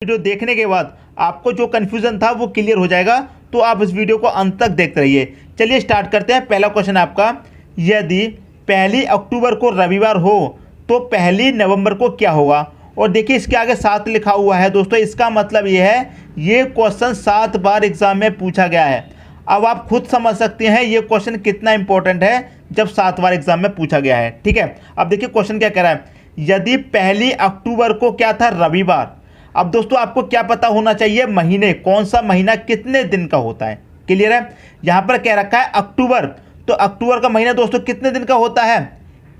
Video देखने के बाद आपको जो कन्फ्यूज़न था वो क्लियर हो जाएगा, तो आप इस वीडियो को अंत तक देखते रहिए। चलिए स्टार्ट करते हैं। पहला क्वेश्चन है आपका, यदि 1 अक्टूबर को रविवार हो तो 1 नवंबर को क्या होगा। और देखिए इसके आगे 7 लिखा हुआ है दोस्तों, इसका मतलब ये है ये क्वेश्चन 7 बार एग्जाम में पूछा गया है। अब आप खुद समझ सकते हैं ये क्वेश्चन कितना इंपॉर्टेंट है जब 7 बार एग्जाम में पूछा गया है। ठीक है, अब देखिए क्वेश्चन क्या कह रहा है, यदि 1 अक्टूबर को क्या था, रविवार। अब दोस्तों आपको क्या पता होना चाहिए, महीने, कौन सा महीना कितने दिन का होता है। क्लियर है, यहां पर क्या रखा है अक्टूबर, तो अक्टूबर का महीना दोस्तों कितने दिन का होता है,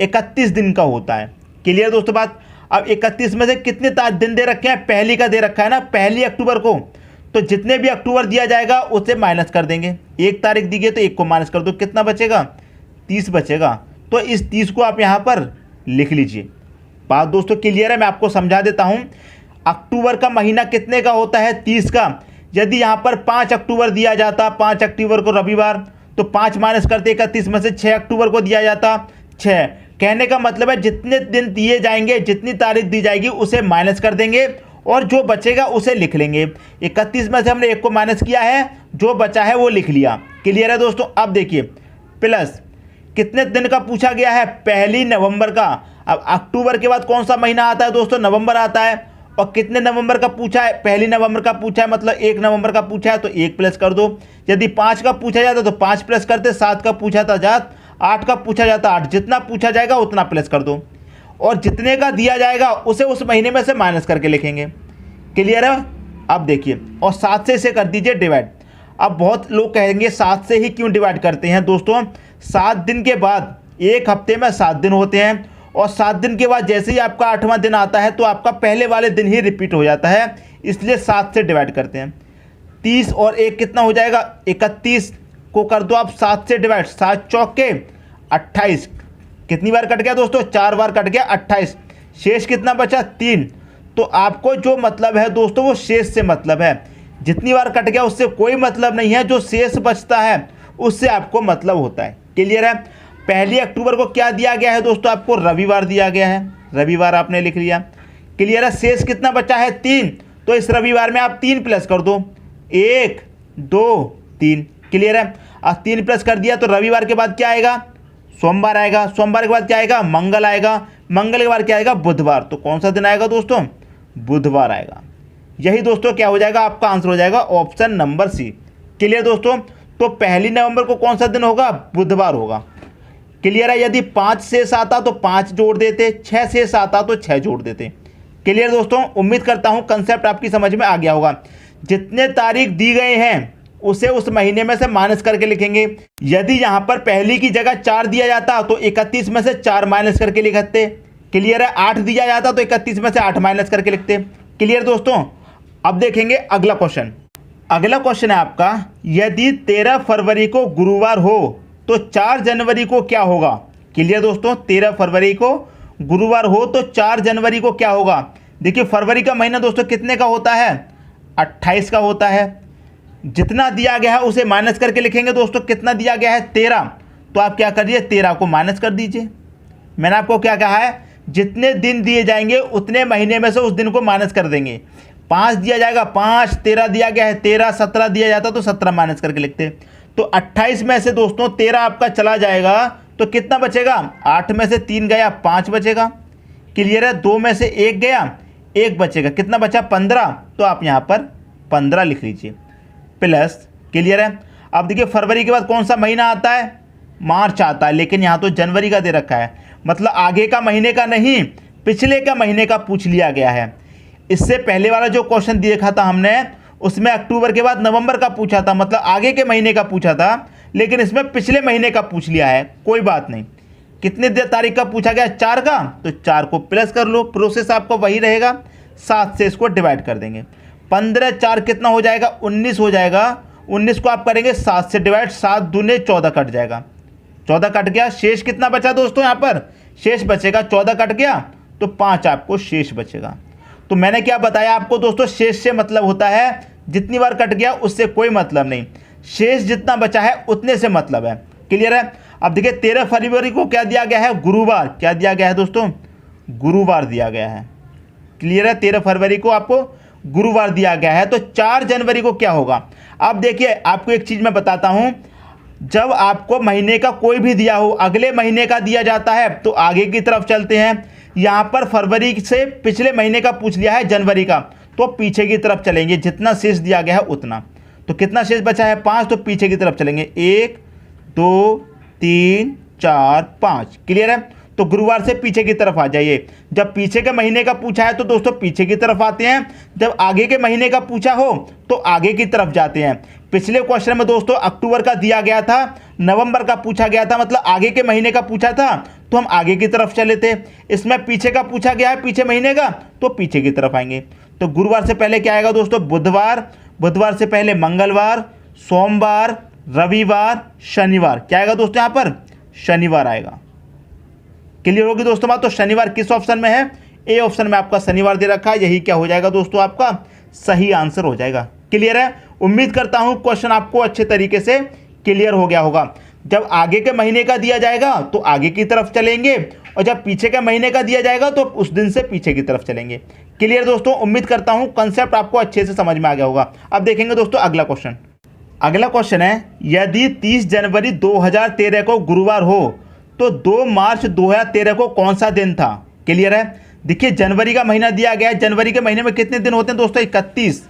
31 दिन का होता है। क्लियर दोस्तों बात। अब 31 में से कितने दिन दे रखे हैं, पहली का दे रखा है ना, 1 अक्टूबर को, तो जितने भी अक्टूबर दिया जाएगा उससे माइनस कर देंगे। 1 तारीख दी गई तो 1 को माइनस कर दो, कितना बचेगा, 30 बचेगा। तो इस 30 को आप यहाँ पर लिख लीजिए। बात दोस्तों क्लियर है, मैं आपको समझा देता हूँ। अक्टूबर का महीना कितने का होता है, 30 का। यदि यहाँ पर 5 अक्टूबर दिया जाता, 5 अक्टूबर को रविवार, तो 5 माइनस करते 31 में से 6 अक्टूबर को दिया जाता 6। कहने का मतलब है जितने दिन दिए जाएंगे, जितनी तारीख दी जाएगी उसे माइनस कर देंगे और जो बचेगा उसे लिख लेंगे। 31 में से हमने 1 को माइनस किया है, जो बचा है वो लिख लिया। क्लियर है दोस्तों। अब देखिए प्लस कितने दिन का पूछा गया है, 1 नवंबर का। अब अक्टूबर के बाद कौन सा महीना आता है दोस्तों, नवंबर आता है। और कितने नवंबर का पूछा है, 1 नवंबर का पूछा है, मतलब 1 नवंबर का पूछा है तो 1 प्लस कर दो। यदि 5 का पूछा जाता तो 5 प्लस करते, 7 का पूछा था 7, 8 का पूछा जाता 8, जितना पूछा जाएगा उतना प्लस कर दो और जितने का दिया जाएगा उसे उस महीने में से माइनस करके लिखेंगे। क्लियर है। अब देखिए और 7 से इसे कर दीजिए डिवाइड। अब बहुत लोग कहेंगे 7 से ही क्यों डिवाइड करते हैं दोस्तों, 7 दिन के बाद, एक हफ्ते में 7 दिन होते हैं और 7 दिन के बाद जैसे ही आपका 8वां दिन आता है तो आपका पहले वाले दिन ही रिपीट हो जाता है, इसलिए 7 से डिवाइड करते हैं। 30 और 1 कितना हो जाएगा, 31 को कर दो आप 7 से डिवाइड, 7 चौके 28। कितनी बार कट गया दोस्तों, 4 बार कट गया, 28। शेष कितना बचा, 3। तो आपको जो मतलब है दोस्तों वो शेष से मतलब है, जितनी बार कट गया उससे कोई मतलब नहीं है, जो शेष बचता है उससे आपको मतलब होता है। क्लियर है। 1 अक्टूबर को क्या दिया गया है दोस्तों, आपको रविवार दिया गया है, रविवार आपने लिख लिया। क्लियर है। शेष कितना बचा है, 3, तो इस रविवार में आप 3 प्लस कर दो, 1 2 3। क्लियर है। अब 3 प्लस कर दिया तो रविवार के बाद क्या आएगा, सोमवार आएगा। सोमवार के बाद क्या आएगा, मंगल आएगा। मंगल के बाद क्या आएगा, बुधवार। तो कौन सा दिन आएगा दोस्तों, बुधवार आएगा। यही दोस्तों क्या हो जाएगा, आपका आंसर हो जाएगा ऑप्शन नंबर सी। क्लियर दोस्तों। तो 1 नवंबर को कौन सा दिन होगा, बुधवार होगा। क्लियर है। यदि 5 शेष आता तो 5 जोड़ देते, 6 शेष आता तो 6 जोड़ देते। क्लियर दोस्तों। उम्मीद करता हूं कंसेप्ट आपकी समझ में आ गया होगा। जितने तारीख दी गए हैं उसे उस महीने में से माइनस करके लिखेंगे। यदि यहां पर पहली की जगह 4 दिया जाता तो 31 में से 4 माइनस करके लिखते। क्लियर है। 8 दिया जाता तो 31 में से 8 माइनस करके लिखते। क्लियर दोस्तों। अब देखेंगे अगला क्वेश्चन। अगला क्वेश्चन है आपका, यदि 13 फरवरी को गुरुवार हो तो 4 जनवरी को क्या होगा। क्लियर दोस्तों। 13 फरवरी को गुरुवार हो तो 4 जनवरी को क्या होगा। देखिए फरवरी का महीना दोस्तों कितने का होता है, 28 का होता है। जितना दिया गया है उसे माइनस करके लिखेंगे दोस्तों। कितना दिया गया है, 13, तो आप क्या करिए 13 को माइनस कर दीजिए। मैंने आपको क्या कहा है, जितने दिन दिए जाएंगे उतने महीने में से उस दिन को माइनस कर देंगे। 5 दिया जाएगा 5, 13 दिया गया है 13, 17 दिया जाता तो 17 माइनस करके लिखते। तो 28 में से दोस्तों 13 आपका चला जाएगा तो कितना बचेगा, 8 में से 3 गया 5 बचेगा। क्लियर है। 2 में से 1 गया 1 बचेगा, कितना बचा 15, तो आप यहाँ पर 15 लिख लीजिए प्लस। क्लियर है। अब देखिए फरवरी के बाद कौन सा महीना आता है, मार्च आता है, लेकिन यहाँ तो जनवरी का दे रखा है, मतलब आगे का महीने का नहीं पिछले का महीने का पूछ लिया गया है। इससे पहले वाला जो क्वेश्चन देखा था हमने उसमें अक्टूबर के बाद नवंबर का पूछा था, मतलब आगे के महीने का पूछा था, लेकिन इसमें पिछले महीने का पूछ लिया है। कोई बात नहीं। कितने तारीख का पूछा गया, 4 का, तो 4 को प्लस कर लो। प्रोसेस आपको वही रहेगा, 7 से इसको डिवाइड कर देंगे। 15 4 कितना हो जाएगा, 19 हो जाएगा। 19 को आप करेंगे 7 से डिवाइड, 7 दूने 14 कट जाएगा, 14 कट गया। शेष कितना बचा दोस्तों, यहाँ पर शेष बचेगा, 14 कट गया तो 5 आपको शेष बचेगा। तो मैंने क्या बताया आपको दोस्तों, शेष से मतलब होता है जितनी बार कट गया उससे कोई मतलब नहीं, शेष जितना बचा है उतने से मतलब है। क्लियर है। अब देखिए 13 फरवरी को क्या दिया गया है, गुरुवार। क्या दिया गया है दोस्तों, गुरुवार दिया गया है। क्लियर है। 13 फरवरी को आपको गुरुवार दिया गया है, तो 4 जनवरी को क्या होगा। अब देखिए आपको एक चीज़ मैं बताता हूँ, जब आपको महीने का कोई भी दिया हो, अगले महीने का दिया जाता है तो आगे की तरफ चलते हैं। यहाँ पर फरवरी से पिछले महीने का पूछ लिया है, जनवरी का, तो पीछे की तरफ चलेंगे, जितना शेष दिया गया है उतना। तो कितना शेष बचा है, 5, तो पीछे की तरफ चलेंगे, 1 2 3 4 5। क्लियर है। तो गुरुवार से पीछे की तरफ आ जाइए। जब पीछे के महीने का पूछा है तो दोस्तों पीछे की तरफ आते हैं, जब आगे के महीने का पूछा हो तो आगे की तरफ जाते हैं। पिछले क्वेश्चन में दोस्तों अक्टूबर का दिया गया था, नवंबर का पूछा गया था, मतलब आगे के महीने का पूछा था तो हम आगे की तरफ चले थे। इसमें पीछे का पूछा गया है, पीछे महीने का, तो पीछे की तरफ आएंगे। तो गुरुवार से पहले क्या आएगा दोस्तों, बुधवार, बुधवार से पहले मंगलवार, सोमवार, रविवार, शनिवार। क्या आएगा दोस्तों, यहाँ पर शनिवार आएगा। क्लियर होगी दोस्तों बात। तो शनिवार किस ऑप्शन में है, ए ऑप्शन में आपका शनिवार दे रखा है, यही क्या हो जाएगा दोस्तों, आपका सही आंसर हो जाएगा। क्लियर है। उम्मीद करता हूं क्वेश्चन आपको अच्छे तरीके से क्लियर हो गया होगा। जब आगे के महीने का दिया जाएगा तो आगे की तरफ चलेंगे, और जब पीछे के महीने का दिया जाएगा तो उस दिन से पीछे की तरफ चलेंगे। क्लियर दोस्तों, उम्मीद करता हूं कंसेप्ट आपको अच्छे से समझ में आ गया होगा। अब देखेंगे दोस्तों अगला क्वेश्चन। अगला क्वेश्चन है, यदि 30 जनवरी 2013 को गुरुवार हो तो 2 मार्च 2013 को कौन सा दिन था। क्लियर है। देखिए जनवरी का महीना दिया गया है, जनवरी के महीने में कितने दिन होते हैं दोस्तों, 31।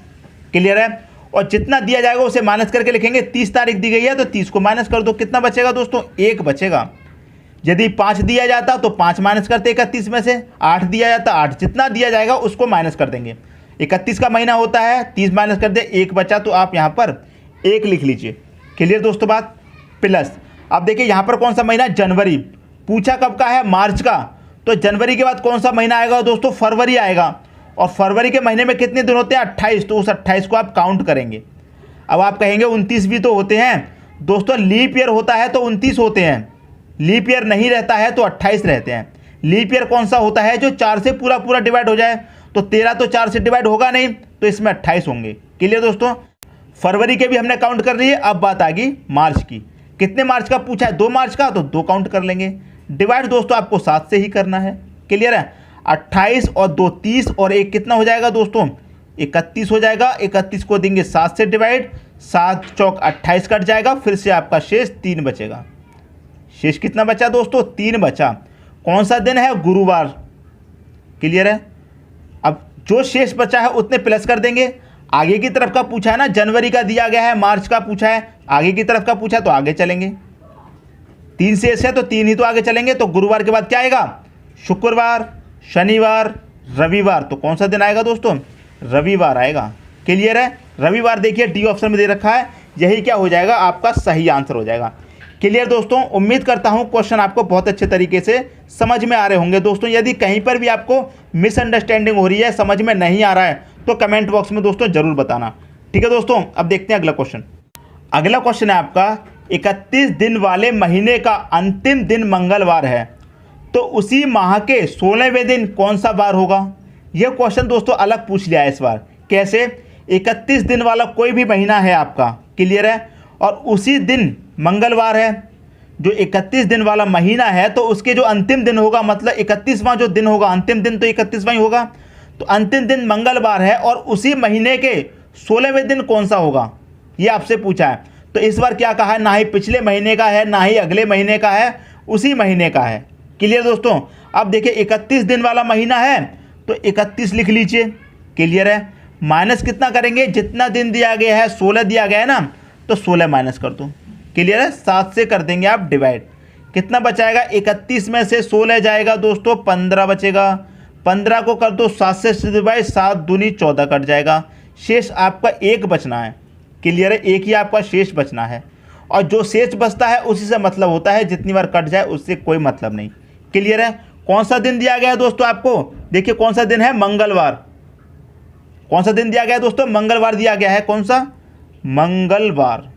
क्लियर है। और जितना दिया जाएगा उसे माइनस करके लिखेंगे। 30 तारीख दी गई है तो 30 को माइनस कर दो, कितना बचेगा दोस्तों, 1 बचेगा। यदि 5 दिया जाता तो 5 माइनस करते 31 में से, 8 दिया जाता 8, जितना दिया जाएगा उसको माइनस कर देंगे। 31 का महीना होता है, 30 माइनस कर दे, 1 बचा, तो आप यहाँ पर 1 लिख लीजिए। क्लियर दोस्तों बात। प्लस अब देखिए यहाँ पर कौन सा महीना, जनवरी, पूछा कब का है, मार्च का, तो जनवरी के बाद कौन सा महीना आएगा दोस्तों, फरवरी आएगा। और फरवरी के महीने में कितने दिन होते हैं, 28, तो उस 28 को आप काउंट करेंगे। अब आप कहेंगे 29 भी तो होते हैं दोस्तों, लीप ईयर होता है तो 29 होते हैं, लीप ईयर नहीं रहता है तो 28 रहते हैं। लीप ईयर कौन सा होता है, जो 4 से पूरा पूरा डिवाइड हो जाए, तो 13 तो 4 से डिवाइड होगा नहीं, तो इसमें 28 होंगे। क्लियर दोस्तों। फरवरी के भी हमने काउंट कर लिए। अब बात आ गई मार्च की। कितने मार्च का पूछा है, 2 मार्च का, तो 2 काउंट कर लेंगे। डिवाइड दोस्तों आपको 7 से ही करना है। क्लियर है। 28 और 2 30 और 1 कितना हो जाएगा दोस्तों, 31 हो जाएगा। 31 को देंगे 7 से डिवाइड, 7 चौक 28 कट जाएगा, फिर से आपका शेष 3 बचेगा। शेष कितना बचा दोस्तों, 3 बचा। कौन सा दिन है, गुरुवार। क्लियर है। अब जो शेष बचा है उतने प्लस कर देंगे। आगे की तरफ का पूछा है ना, जनवरी का दिया गया है, मार्च का पूछा है, आगे की तरफ का पूछा है तो आगे चलेंगे। 3 शेष है तो 3 ही तो आगे चलेंगे। तो गुरुवार के बाद क्या आएगा, शुक्रवार, शनिवार, रविवार। तो कौन सा दिन आएगा दोस्तों, रविवार आएगा। क्लियर है। रविवार देखिए डी ऑप्शन में दे रखा है, यही क्या हो जाएगा, आपका सही आंसर हो जाएगा। क्लियर दोस्तों, उम्मीद करता हूं क्वेश्चन आपको बहुत अच्छे तरीके से समझ में आ रहे होंगे। दोस्तों यदि कहीं पर भी आपको मिसअंडरस्टैंडिंग हो रही है, समझ में नहीं आ रहा है, तो कमेंट बॉक्स में दोस्तों जरूर बताना। ठीक है दोस्तों। अब देखते हैं अगला क्वेश्चन। अगला क्वेश्चन है आपका, 31 दिन वाले महीने का अंतिम दिन मंगलवार है तो उसी माह के 16वें दिन कौन सा बार होगा। यह क्वेश्चन दोस्तों अलग पूछ लिया है इस बार। कैसे, 31 दिन वाला कोई भी महीना है आपका, क्लियर है, और उसी दिन मंगलवार है। जो 31 दिन वाला महीना है तो उसके जो अंतिम दिन होगा, मतलब 31वां जो दिन होगा, अंतिम दिन तो 31वां ही होगा, तो अंतिम दिन मंगलवार है और उसी महीने के 16वें दिन कौन सा होगा, ये आपसे पूछा है। तो इस बार क्या कहा है, ना ही पिछले महीने का है, ना ही अगले महीने का है, उसी महीने का है। क्लियर दोस्तों। अब देखिए 31 दिन वाला महीना है तो 31 लिख लीजिए। क्लियर है। माइनस कितना करेंगे, जितना दिन दिया गया है, 16 दिया गया है ना, तो 16 माइनस कर दो। क्लियर है। 7 से कर देंगे आप डिवाइड, कितना बचाएगा, 31 में से 16 जाएगा दोस्तों, 15 बचेगा। 15 को कर दो 7 से डिवाइड, 7 दूनी 14 कट जाएगा। शेष आपका 1 बचना है। क्लियर है। 1 ही आपका शेष बचना है, और जो शेष बचता है उसी से मतलब होता है, जितनी बार कट जाए उससे कोई मतलब नहीं। क्लियर है। कौन सा दिन दिया गया है दोस्तों आपको, देखिए कौन सा दिन है, मंगलवार। कौन सा दिन दिया गया है दोस्तों, मंगलवार दिया गया है। कौन सा, मंगलवार।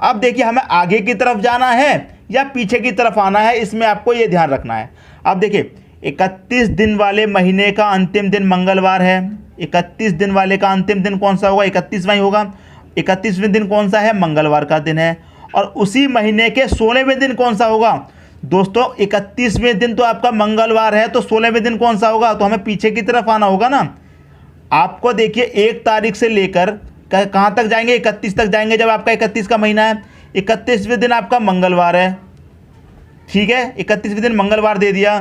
अब देखिए हमें आगे की तरफ जाना है या पीछे की तरफ आना है, इसमें आपको ये ध्यान रखना है। अब देखिए 31 दिन वाले महीने का अंतिम दिन मंगलवार है। 31 दिन वाले का अंतिम दिन कौन सा होगा, 31वां ही होगा। 31वें दिन कौन सा है, मंगलवार का दिन है। और उसी महीने के 16वें दिन कौन सा होगा दोस्तों, 31वें दिन तो आपका मंगलवार है, तो 16वें दिन कौन सा होगा, तो हमें पीछे की तरफ आना होगा ना। आपको देखिए 1 तारीख से लेकर कहाँ तक जाएंगे, 31 तक जाएंगे। जब आपका 31 का महीना है, 31वें दिन आपका मंगलवार है, ठीक है, 31वें दिन मंगलवार दे दिया।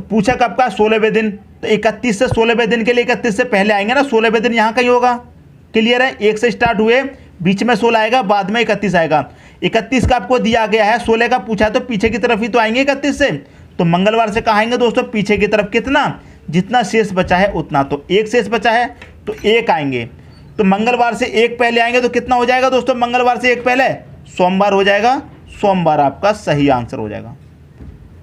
पूछा कब का, 16वें दिन, तो 31 से 16वें दिन के लिए 31 से पहले आएंगे ना, 16वें दिन यहाँ कहीं होगा। क्लियर है, 1 से स्टार्ट हुए, बीच में 16 आएगा, बाद में 31 आएगा। 31 का आपको दिया गया है, 16 का पूछा है, तो पीछे की तरफ ही तो आएंगे 31 से। तो मंगलवार से कहाँ आएंगे दोस्तों, पीछे की तरफ। कितना, जितना शेष बचा है उतना। तो 1 शेष बचा है तो 1 आएंगे। तो मंगलवार से 1 पहले आएंगे तो कितना हो जाएगा दोस्तों, मंगलवार से 1 पहले सोमवार हो जाएगा। सोमवार आपका सही आंसर हो जाएगा।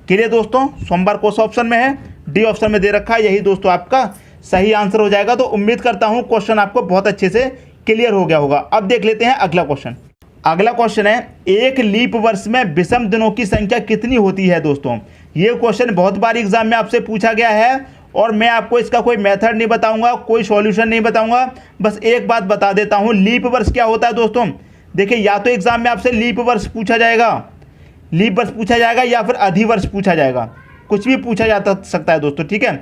क्लियर दोस्तों, सोमवार कौन सा ऑप्शन में है, डी ऑप्शन में दे रखा है, यही दोस्तों आपका सही आंसर हो जाएगा। तो उम्मीद करता हूं क्वेश्चन आपको बहुत अच्छे से क्लियर हो गया होगा। अब देख लेते हैं अगला क्वेश्चन। अगला क्वेश्चन है, एक लीप वर्ष में विषम दिनों की संख्या कितनी होती है। दोस्तों ये क्वेश्चन बहुत बार एग्जाम में आपसे पूछा गया है और मैं आपको इसका कोई मेथड नहीं बताऊंगा, कोई सॉल्यूशन नहीं बताऊंगा, बस एक बात बता देता हूं। लीप वर्ष क्या होता है दोस्तों, देखिए या तो एग्जाम में आपसे लीप वर्ष पूछा जाएगा, लीप वर्ष पूछा जाएगा, या फिर अधिवर्ष पूछा जाएगा, कुछ भी पूछा जा सकता है दोस्तों, ठीक है।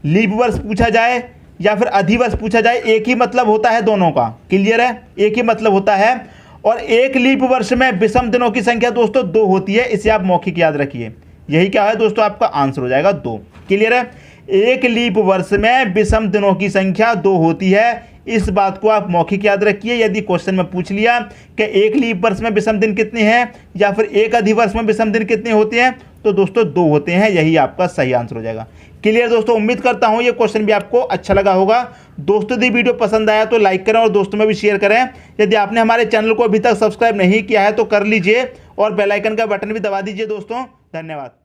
लीप वर्ष पूछा जाए या फिर अधिवर्ष पूछा जाए, एक ही मतलब होता है दोनों का। क्लियर है, एक ही मतलब होता है। और एक लीप वर्ष में विषम दिनों की संख्या दोस्तों 2 होती है, इसे आप मौखिक याद रखिए। यही क्या है दोस्तों, आपका आंसर हो जाएगा 2। क्लियर है, एक लीप वर्ष में विषम दिनों की संख्या 2 होती है, इस बात को आप मौखिक याद रखिए। यदि क्वेश्चन में पूछ लिया कि एक लीप वर्ष में विषम दिन कितने हैं या फिर एक अधिवर्ष में विषम दिन कितने होते हैं, तो दोस्तों 2 होते हैं, यही आपका सही आंसर हो जाएगा। क्लियर दोस्तों, उम्मीद करता हूं ये क्वेश्चन भी आपको अच्छा लगा होगा। दोस्तों यदि वीडियो पसंद आया तो लाइक करें और दोस्तों में भी शेयर करें। यदि आपने हमारे चैनल को अभी तक सब्सक्राइब नहीं किया है तो कर लीजिए और बेल आइकन का बटन भी दबा दीजिए दोस्तों। धन्यवाद।